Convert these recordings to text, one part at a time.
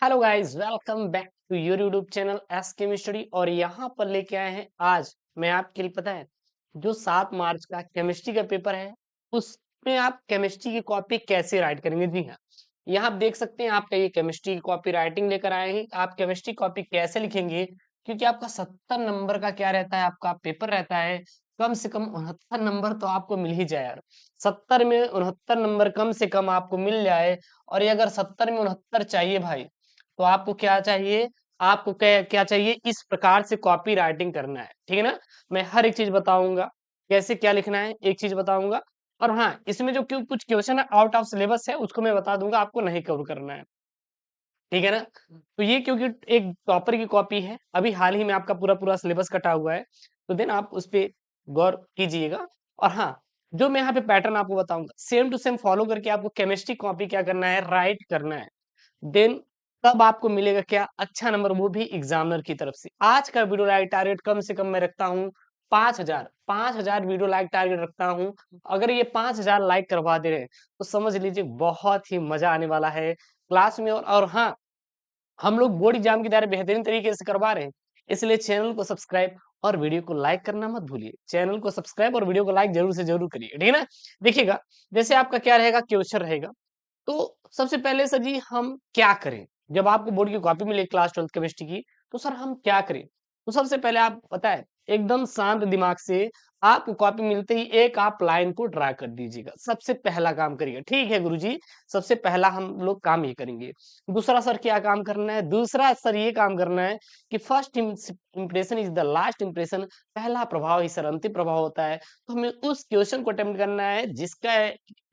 Hello guys, welcome back to your YouTube channel S chemistry. और यहाँ पर लेके आए हैं आज मैं आपके लिए, पता है, जो 7 मार्च का केमिस्ट्री का पेपर है उसमें आप केमिस्ट्री की कॉपी कैसे राइट करेंगे। जी हाँ, यहाँ आप देख सकते हैं आपका ये केमिस्ट्री की कॉपी राइटिंग लेकर आए हैं। आप केमिस्ट्री कॉपी कैसे लिखेंगे, क्योंकि आपका 70 नंबर का क्या रहता है, आपका पेपर रहता है। कम से कम 69 नंबर तो आपको मिल ही जाए यार। 70 में 69 नंबर कम से कम आपको मिल जाए। और ये अगर 70 में 69 चाहिए भाई, तो आपको क्या चाहिए, आपको क्या क्या चाहिए, इस प्रकार से कॉपी राइटिंग करना है। ठीक है ना। मैं हर एक चीज बताऊंगा कैसे क्या लिखना है, एक चीज बताऊंगा। और हाँ, इसमें जो क्यों कुछ क्वेश्चन है आउट ऑफ सिलेबस है उसको मैं बता दूंगा, आपको नहीं कवर करना है। ठीक है ना। तो ये क्योंकि एक टॉपर की कॉपी है, अभी हाल ही में आपका पूरा पूरा सिलेबस कटा हुआ है, तो देन आप उस पे गौर कीजिएगा। और हाँ, जो मैं यहाँ पे पैटर्न आपको बताऊंगा सेम टू सेम फॉलो करके आपको केमिस्ट्री कॉपी क्या करना है, राइट करना है। देन तब आपको मिलेगा क्या, अच्छा नंबर, वो भी एग्जामिनर की तरफ से। आज का वीडियो लाइक टारगेट कम से कम मैं रखता हूँ 5,000 वीडियो लाइक टारगेट रखता हूँ। अगर ये 5,000 लाइक करवा दे रहे हैं तो समझ लीजिए बहुत ही मजा आने वाला है क्लास में। और हाँ, हम लोग बोर्ड एग्जाम की तैयारी बेहतरीन तरीके से करवा रहे हैं। इसलिए चैनल को सब्सक्राइब और वीडियो को लाइक करना मत भूलिए। चैनल को सब्सक्राइब और वीडियो को लाइक जरूर से जरूर करिए, ठीक है ना। देखिएगा, जैसे आपका क्या रहेगा, क्वेश्चन रहेगा। तो सबसे पहले सर जी हम क्या करें, जब आपको बोर्ड की कॉपी मिले क्लास 12th केमिस्ट्री की, तो सर हम क्या करें। तो सबसे पहले आप, पता है, एकदम शांत दिमाग से आपको कॉपी मिलते ही एक आप लाइन को ड्रा कर दीजिएगा। सबसे पहला काम करिएगा, ठीक है गुरुजी। सबसे पहला हम लोग काम ये करेंगे। दूसरा सर क्या काम करना है, दूसरा सर ये काम करना है कि first impression is the last impression. पहला प्रभाव ही सर अंतिम प्रभाव होता है। तो हमें उस क्वेश्चन को अटेम्प्ट करना है जिसका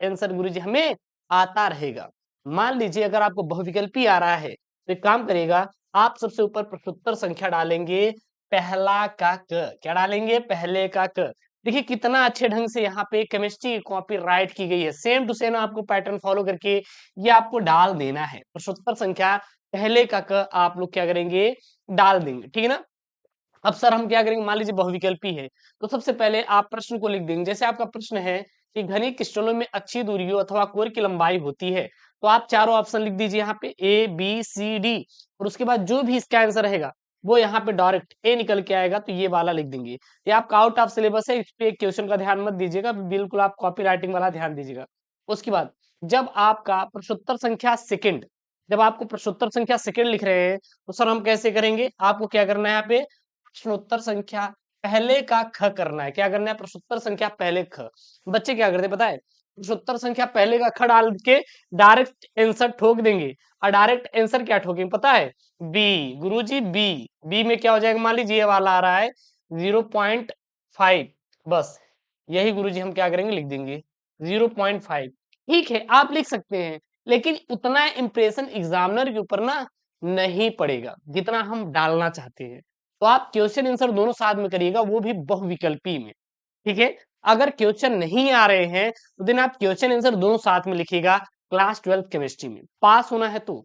आंसर गुरुजी हमें आता रहेगा। मान लीजिए अगर आपको बहुविकल्पी आ रहा है, तो एक काम करिएगा, आप सबसे ऊपर प्रश्नोत्तर संख्या डालेंगे, पहला का क। क्या डालेंगे, पहले का क। देखिए कितना अच्छे ढंग से यहाँ पे केमिस्ट्री की कॉपी राइट की गई है, सेम टू सेम आपको पैटर्न फॉलो करके ये आपको डाल देना है। प्रश्नोत्तर संख्या पहले का क आप लोग क्या करेंगे, डाल देंगे, ठीक है ना। अब सर हम क्या करेंगे, मान लीजिए बहुविकल्पी है, तो सबसे पहले आप प्रश्न को लिख देंगे। जैसे आपका प्रश्न है कि घनी क्रिस्टलों में अच्छी दूरियों अथवा कोर की लंबाई होती है, तो आप चारों ऑप्शन लिख दीजिए यहाँ पे, ए बी सी डी। और उसके बाद जो भी इसका आंसर रहेगा वो यहाँ पे डायरेक्ट ए निकल के आएगा, तो ये वाला लिख देंगे। ये आपका आउट ऑफ सिलेबस है, इस पे क्वेश्चन का ध्यान मत दीजिएगा, बिल्कुल आप कॉपी राइटिंग वाला ध्यान दीजिएगा। उसके बाद जब आपका प्रश्नोत्तर संख्या सेकंड, जब आपको प्रश्नोत्तर संख्या सेकंड लिख रहे हैं, तो सर हम कैसे करेंगे, आपको क्या करना है, यहाँ पे प्रश्नोत्तर संख्या पहले का ख करना है। क्या करना है, प्रश्नोत्तर संख्या पहले ख। बच्चे क्या करते हैं पता है, प्रश्नोत्तर संख्या पहले का ख डाल के डायरेक्ट आंसर ठोक देंगे। और डायरेक्ट आंसर क्या ठोकेंगे पता है, बी। गुरुजी बी। बी में क्या हो जाएगा, मान लीजिए ये वाला आ रहा है 0.5, बस यही गुरुजी हम क्या करेंगे, लिख देंगे 0.5। ठीक है, आप लिख सकते हैं, लेकिन उतना इंप्रेशन एग्जामिनर के ऊपर ना नहीं पड़ेगा जितना हम डालना चाहते हैं। तो आप क्वेश्चन आंसर दोनों साथ में करिएगा, वो भी बहुविकल्पी में। ठीक है, अगर क्वेश्चन नहीं आ रहे हैं तो दिन आप क्वेश्चन आंसर दोनों साथ में लिखिएगा। क्लास 12th केमिस्ट्री में पास होना है तो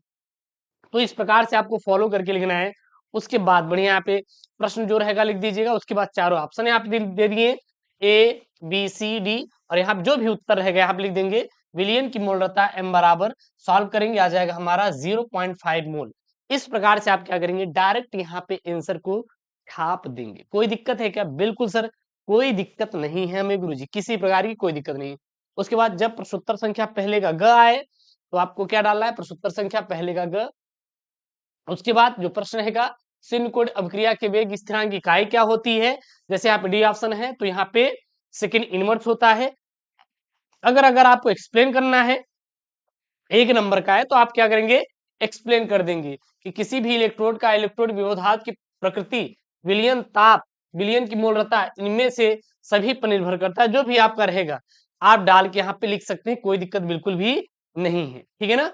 इस प्रकार से आपको फॉलो करके लिखना है। उसके बाद बढ़िया यहाँ पे प्रश्न जो रहेगा लिख दीजिएगा। उसके बाद चारों ऑप्शन यहाँ पे दे दिए, ए बी सी डी। और यहाँ पे जो भी उत्तर रहेगा यहाँ पे लिख देंगे। विलियन की मोलरता m बराबर, सॉल्व करेंगे आ जाएगा हमारा 0.5 मोल। इस प्रकार से आप क्या करेंगे, डायरेक्ट यहाँ पे आंसर को छाप देंगे। कोई दिक्कत है क्या, बिल्कुल सर कोई दिक्कत नहीं है हमें गुरुजी, किसी प्रकार की कोई दिक्कत नहीं। उसके बाद जब प्रश्नोत्तर संख्या पहले का ग आए, तो आपको क्या डालना है, प्रश्नोत्तर संख्या पहले का ग। उसके बाद जो प्रश्न रहेगा, सिन कोड अभिक्रिया के वेग स्थिरांक की इकाई क्या होती है। जैसे यहाँ पे डी ऑप्शन है, तो यहाँ पे सेकंड इनवर्स होता है। अगर अगर आपको एक्सप्लेन करना है, एक नंबर का है, तो आप क्या करेंगे, एक्सप्लेन कर देंगे कि किसी भी इलेक्ट्रोड का इलेक्ट्रोड विरोधाभास की प्रकृति, विलयन ताप, विलयन की मोलरता, इनमें से सभी पर निर्भर करता है। जो भी आपका रहेगा आप डाल के यहाँ पे लिख सकते हैं, कोई दिक्कत बिल्कुल भी नहीं है, ठीक है ना।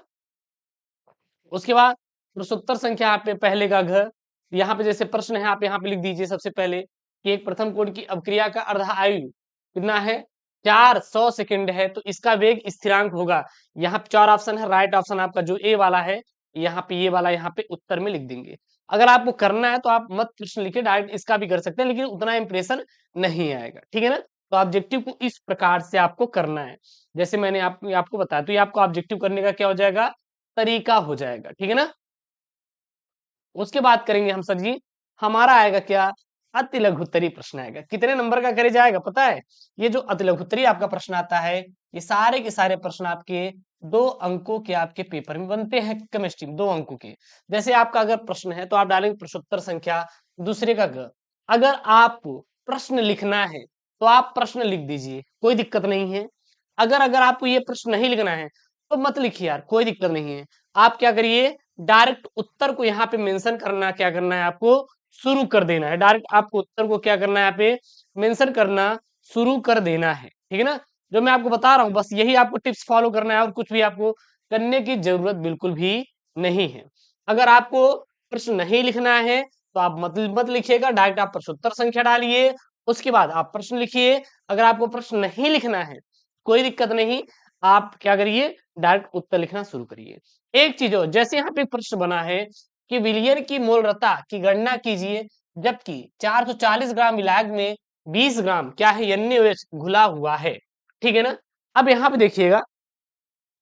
उसके बाद प्रश्नोत्तर संख्या यहाँ पे पहले का घ, यहाँ पे जैसे प्रश्न है आप यहाँ पे लिख दीजिए सबसे पहले कि एक प्रथम कोण की अवक्रिया का अर्ध आयु कितना है, 400 सेकंड है, तो इसका वेग स्थिरांक होगा। यहाँ पे 4 ऑप्शन है, राइट ऑप्शन आपका जो ए वाला है, यहाँ पे ये वाला यहाँ पे उत्तर में लिख देंगे। अगर आपको करना है तो आप मत प्रश्न लिखे, डायरेक्ट इसका भी कर सकते हैं, लेकिन उतना इंप्रेशन नहीं आएगा, ठीक है ना। तो ऑब्जेक्टिव को इस प्रकार से आपको करना है, जैसे मैंने आपको बताया। तो ये आपको ऑब्जेक्टिव करने का क्या हो जाएगा, तरीका हो जाएगा, ठीक है ना। उसके बाद करेंगे हम सर जी, हमारा आएगा क्या, अति लघुत्तरी प्रश्न आएगा। कितने नंबर का करे जाएगा पता है, ये जो अति लघुत्तरी आपका प्रश्न आता है, ये सारे के सारे प्रश्न आपके 2 अंकों के आपके पेपर में बनते हैं केमिस्ट्री में, 2 अंकों के। जैसे आपका अगर प्रश्न है तो आप डालेंगे प्रश्नोत्तर संख्या दूसरे का ग। अगर आपको प्रश्न लिखना है तो आप प्रश्न लिख दीजिए, कोई दिक्कत नहीं है। अगर अगर आपको ये प्रश्न नहीं लिखना है तो मत लिखिए यार, कोई दिक्कत नहीं है। आप क्या करिए, डायरेक्ट उत्तर को यहाँ पे मेंशन करना, क्या करना है आपको, शुरू कर देना है। डायरेक्ट आपको उत्तर को क्या करना है, यहाँ पे मेंशन करना शुरू कर देना है, ठीक है ना। जो मैं आपको बता रहा हूँ बस यही आपको टिप्स फॉलो करना है, और कुछ भी आपको करने की जरूरत बिल्कुल भी नहीं है। अगर आपको प्रश्न नहीं लिखना है तो आप मत मत लिखिएगा, डायरेक्ट आप प्रश्नोत्तर संख्या डालिए, उसके बाद आप प्रश्न लिखिए। अगर आपको प्रश्न नहीं लिखना है कोई दिक्कत नहीं, आप क्या करिए, डायरेक्ट उत्तर लिखना शुरू करिए। एक चीज और, जैसे यहाँ पे प्रश्न बना है कि विलयन की मोलरता की गणना कीजिए, जबकि 440 ग्राम विलायक में 20 ग्राम क्या है, NaOH घुला हुआ है, ठीक है ना। अब यहाँ पे देखिएगा,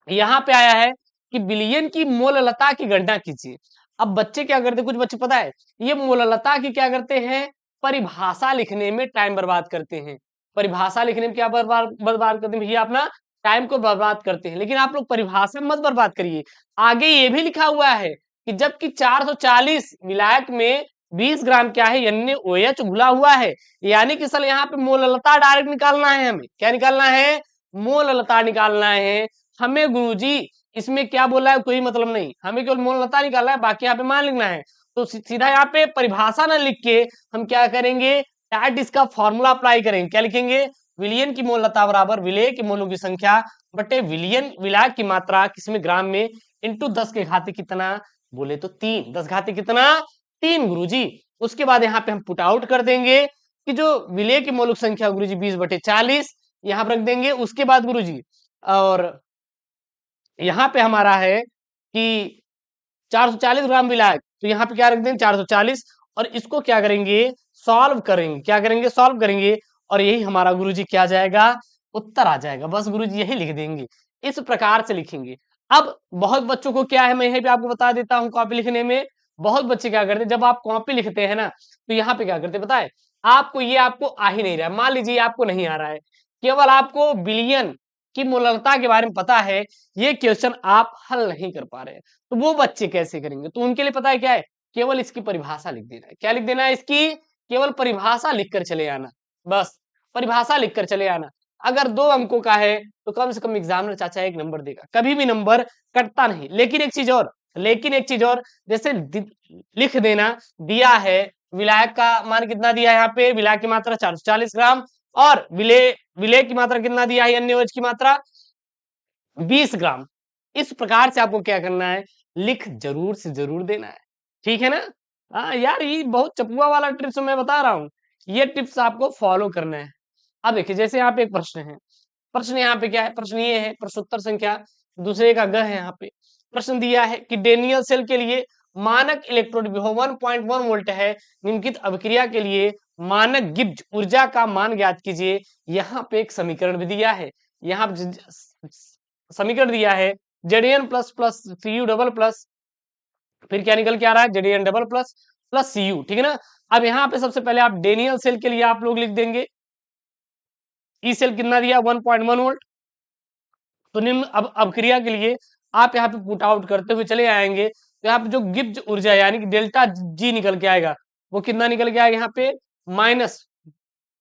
यहाँ पे आया है कि विलयन की मोललता की गणना कीजिए। अब बच्चे क्या करते हैं, कुछ बच्चे पता है ये मोललता की क्या करते हैं, परिभाषा लिखने में टाइम बर्बाद करते हैं। परिभाषा लिखने में क्या बर्बाद बर्बाद करते हैं भैया, अपना टाइम को बर्बाद करते हैं। लेकिन आप लोग परिभाषा मत बर्बाद करिए, आगे ये भी लिखा हुआ है कि जबकि 440 विलायक में 20 ग्राम क्या है, NaOH घुला हुआ है। यानी कि सर यहाँ पे मोललता डायरेक्ट निकालना है, हमें क्या निकालना है, मोललता निकालना है हमें गुरुजी। इसमें क्या बोला है कोई मतलब नहीं, हमें केवल मोललता निकालना है, बाकी यहाँ पे मान लिखना है। तो सीधा यहाँ पे परिभाषा ना लिख के हम क्या करेंगे, डायरेक्ट इसका फॉर्मूला अप्लाई करेंगे। क्या लिखेंगे, विलयन की मोललता बराबर विलेय के मोलों की संख्या बटे विलयन विलायक की मात्रा किसमें, ग्राम में, इंटू 10 के घाते कितना, बोले तो 3, 10 घाते कितना, 3 गुरुजी। उसके बाद यहाँ पे हम पुट आउट कर देंगे कि जो विलेय की मोलक संख्या गुरुजी 20/40 यहाँ पर रख देंगे। उसके बाद गुरुजी, और यहाँ पे हमारा है कि 440 ग्राम विलायक, तो यहाँ पे क्या रख देंगे 440, और इसको क्या करेंगे, सॉल्व करेंगे। क्या करेंगे, सॉल्व करेंगे, और यही हमारा गुरुजी क्या जाएगा, उत्तर आ जाएगा। बस गुरुजी यही लिख देंगे, इस प्रकार से लिखेंगे। अब बहुत बच्चों को क्या है, मैं यही पे आपको बता देता हूँ, कॉपी लिखने में बहुत बच्चे क्या करते हैं, जब आप कॉपी लिखते हैं ना तो यहाँ पे क्या करते हैं पता है, आपको ये आपको आ ही नहीं रहा है, मान लीजिए आपको नहीं आ रहा है, केवल आपको बिलियन की मोलरता के बारे में पता है, ये क्वेश्चन आप हल नहीं कर पा रहे हैं, तो वो बच्चे कैसे करेंगे। तो उनके लिए पता है क्या है, केवल इसकी परिभाषा लिख देना है। क्या लिख देना है, इसकी केवल परिभाषा लिख कर चले आना, बस परिभाषा लिख कर चले आना। अगर 2 अंकों का है तो कम से कम एग्जामिनर चाचा 1 नंबर देगा, कभी भी नंबर कटता नहीं। लेकिन एक चीज और, लेकिन एक चीज और, जैसे लिख देना, दिया है विलायक का मान कितना दिया है, यहाँ पे विलायक की मात्रा 440 ग्राम, और विलेय विलेय की मात्रा कितना दिया है, NaOH की मात्रा 20 ग्राम। इस प्रकार से आपको क्या करना है, लिख जरूर से जरूर देना है, ठीक है ना। हाँ यार, ये बहुत चपुआ वाला टिप्स मैं बता रहा हूँ, ये टिप्स आपको फॉलो करना है। अब देखिए, जैसे यहाँ पे एक प्रश्न है, प्रश्न यहाँ पे क्या है, प्रश्न ये है, प्रश्नोत्तर संख्या दूसरे का ग है। यहाँ पे प्रश्न दिया है कि डेनियल सेल के लिए मानक इलेक्ट्रोड विभव 1.1 वोल्ट है, निम्नलिखित अभिक्रिया के लिए मानक गिब्स ऊर्जा का मान ज्ञात कीजिए। यहाँ पे एक समीकरण भी दिया है, यहाँ समीकरण दिया है Zn plus plus Cu double plus, फिर क्या निकल के आ रहा है, Zn double plus plus Cu, ठीक है ना। अब यहाँ पे सबसे पहले आप डेनियल सेल के लिए आप लोग लिख देंगे, ई सेल कितना दिया 1.1 वोल्ट। तो निम्न अब अभिक्रिया के लिए आप यहाँ पे पुट आउट करते हुए चले आएंगे, तो यहाँ पे जो गिब्स ऊर्जा यानी कि डेल्टा जी निकल के आएगा, वो कितना निकल के आएगा, यहाँ पे माइनस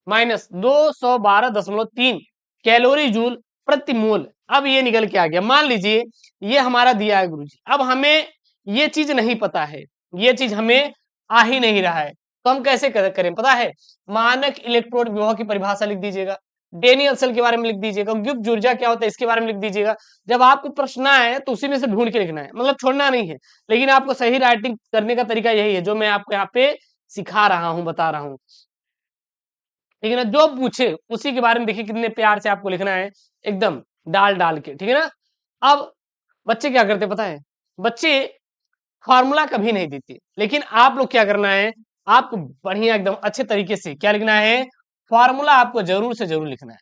माइनस 212.3 कैलोरी जूल प्रति मोल। अब ये निकल के आ गया, मान लीजिए ये हमारा दिया है गुरुजी। अब हमें ये चीज नहीं पता है, ये चीज हमें आ ही नहीं रहा है, तो हम कैसे करें पता है, मानक इलेक्ट्रोड विभव की परिभाषा लिख दीजिएगा, डेनियल सेल के बारे में लिख दीजिएगा, गिब्स ऊर्जा क्या होता है इसके बारे में लिख दीजिएगा। जब आपको प्रश्न आए तो उसी में से ढूंढ के लिखना है, मतलब छोड़ना नहीं है। लेकिन आपको सही राइटिंग करने का तरीका यही है जो मैं आपको यहाँ पे सिखा रहा हूँ, बता रहा हूँ, ठीक है ना। जो पूछे उसी के बारे में देखिए कितने प्यार से आपको लिखना है, एकदम डाल डाल के, ठीक है ना। अब बच्चे क्या करते पता है, बच्चे फॉर्मूला कभी नहीं देते, लेकिन आप लोग क्या करना है, आपको बढ़िया एकदम अच्छे तरीके से क्या लिखना है, फॉर्मूला आपको जरूर से जरूर लिखना है,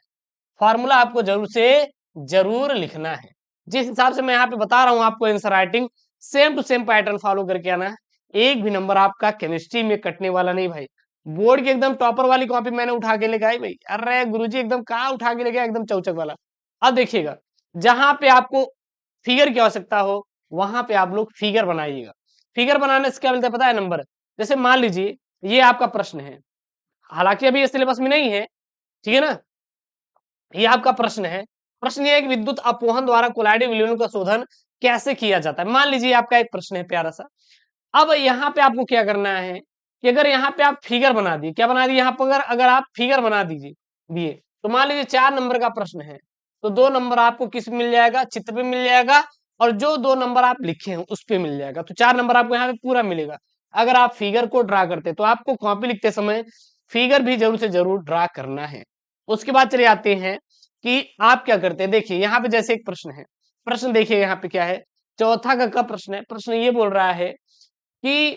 फॉर्मूला आपको जरूर से जरूर लिखना है। जिस हिसाब से मैं यहाँ पे बता रहा हूँ आपको answer writing, same to same pattern follow करके आना है। एक भी नंबर आपका केमिस्ट्री में कटने वाला नहीं भाई। बोर्ड की एकदम टॉपर वाली कॉपी मैंने उठा के लेके आई भाई। अरे गुरुजी एकदम कहाँ उठा के ले गया, एकदम चौचक वाला। अब देखिएगा, जहां पे आपको फिगर की आवश्यकता हो वहां पे आप लोग फिगर बनाइएगा। फिगर बनाने से क्या मिलता है पता है? नंबर। जैसे मान लीजिए ये आपका प्रश्न है, हालांकि अभी ये सिलेबस में नहीं है, ठीक है ना? ये आपका प्रश्न है। प्रश्न ये है कि विद्युत अपवहन द्वारा कोलाइडिंग विलयन का शोधन कैसे किया जाता है। मान लीजिए आपका एक प्रश्न है प्यारा सा। अब यहाँ पे आपको क्या करना है कि अगर यहाँ पे आप फिगर बना दिए, क्या बना दिए यहाँ पर, अगर अगर आप फिगर बना दीजिए दिए, तो मान लीजिए 4 नंबर का प्रश्न है, तो 2 नंबर आपको किस मिल जाएगा? चित्र पे मिल जाएगा। और जो 2 नंबर आप लिखे हैं उस पे मिल जाएगा, तो 4 नंबर आपको यहाँ पे पूरा मिलेगा। अगर आप फिगर को ड्रा करते तो आपको कॉपी लिखते समय फिगर भी जरूर से जरूर ड्रा करना है। उसके बाद चले आते हैं कि आप क्या करते हैं। देखिए यहाँ पे जैसे एक प्रश्न है, प्रश्न देखिए यहाँ पे क्या है, चौथा का प्रश्न है। प्रश्न ये बोल रहा है कि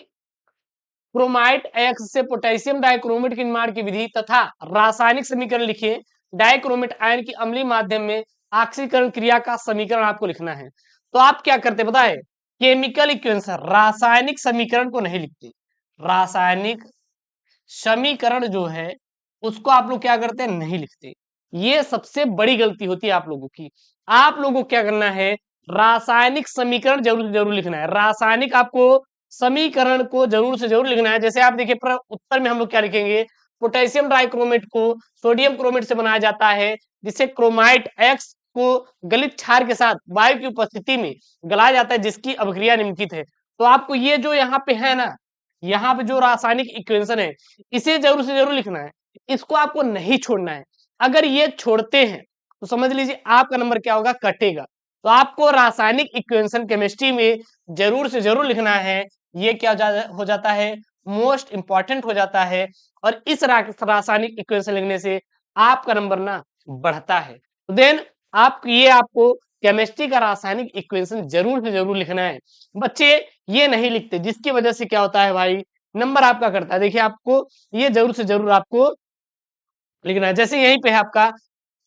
क्रोमाइट एक्स से पोटेशियम डाइक्रोमेट के निर्माण की विधि तथा रासायनिक समीकरण लिखिए। डाइक्रोमेट आयन की अम्लीय माध्यम में ऑक्सीकरण क्रिया का समीकरण आपको लिखना है। तो आप क्या करते बताए? केमिकल इक्वेशन, रासायनिक समीकरण को नहीं लिखते। रासायनिक समीकरण जो है उसको आप लोग क्या करते हैं? नहीं लिखते। ये सबसे बड़ी गलती होती है आप लोगों की। आप लोगों को क्या करना है? रासायनिक समीकरण जरूर से जरूर लिखना है। रासायनिक आपको समीकरण को जरूर से जरूर लिखना है। जैसे आप देखिए उत्तर में हम लोग क्या लिखेंगे? पोटेशियम डाइक्रोमेट को सोडियम क्रोमेट से बनाया जाता है, जिसे क्रोमाइट एक्स को गलित क्षार के साथ वायु की उपस्थिति में गलाया जाता है, जिसकी अभिक्रिया निम्नलिखित है। तो आपको ये जो यहाँ पे है ना, यहाँ पे जो रासायनिक इक्वेशन है, इसे जरूर से जरूर लिखना है। इसको आपको नहीं छोड़ना है। अगर ये छोड़ते हैं तो समझ लीजिए आपका नंबर क्या होगा? कटेगा। तो आपको रासायनिक इक्वेशन केमिस्ट्री में जरूर से जरूर लिखना है। ये क्या हो जाता है? मोस्ट इंपॉर्टेंट हो जाता है। और इस रासायनिक इक्वेशन लिखने से आपका नंबर ना बढ़ता है। देन आप ये आपको केमिस्ट्री का रासायनिक इक्वेशन जरूर से जरूर लिखना है। बच्चे ये नहीं लिखते, जिसकी वजह से क्या होता है भाई? नंबर आपका करता है। देखिए आपको ये जरूर से जरूर आपको लिखना है। जैसे यहीं पे है आपका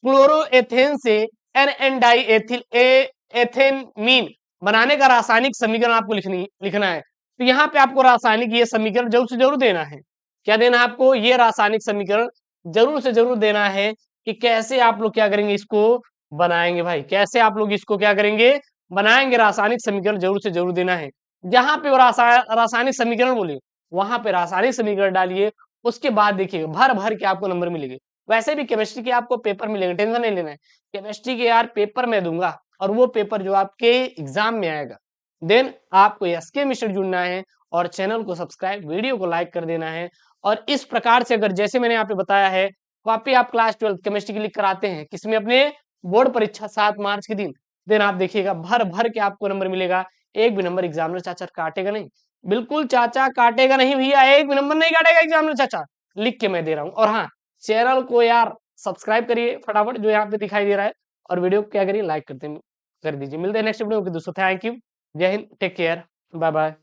क्लोरोएथेन से एन एन डाई एथिल एथेनमीन बनाने का रासायनिक समीकरण आपको लिखना है। तो यहाँ पे आपको रासायनिक ये समीकरण जरूर से जरूर देना है। क्या देना है आपको? ये रासायनिक समीकरण जरूर से जरूर देना है कि कैसे आप लोग क्या करेंगे? इसको बनाएंगे भाई। कैसे आप लोग इसको क्या करेंगे? बनाएंगे। रासायनिक समीकरण जरूर से जरूर देना है। जहां पे वो रासायनिक समीकरण बोले वहां पे रासायनिक समीकरण डालिए। उसके बाद देखिए भर भर के आपको नंबर मिलेंगे। वैसे भी केमिस्ट्री के आपको पेपर मिलेंगे, टेंशन नहीं लेना है। केमिस्ट्री के यार पेपर मैं दूंगा, और वो पेपर जो आपके एग्जाम में आएगा। देन आपको एसके मिस्टर जुड़ना है और चैनल को सब्सक्राइब, वीडियो को लाइक कर देना है। और इस प्रकार से अगर जैसे मैंने यहाँ पे बताया है, कॉपी आप क्लास 12 केमिस्ट्री की लिख कर आते हैं किसमें? अपने बोर्ड परीक्षा 7 मार्च के दिन। देन आप देखिएगा भर भर के आपको नंबर मिलेगा। एक भी नंबर एग्जामिनर चाचा काटेगा नहीं। बिल्कुल चाचा काटेगा नहीं भैया, एक भी नंबर नहीं काटेगा एग्जामिनर चाचा। लिख के मैं दे रहा हूँ। और हाँ, चैनल को यार सब्सक्राइब करिए फटाफट, जो यहाँ पे दिखाई दे रहा है। और वीडियो को क्या करिए? लाइक कर दीजिए। मिलते हैं नेक्स्ट वीडियो में दोस्तों। Thank you. जय Hind, take care, bye bye.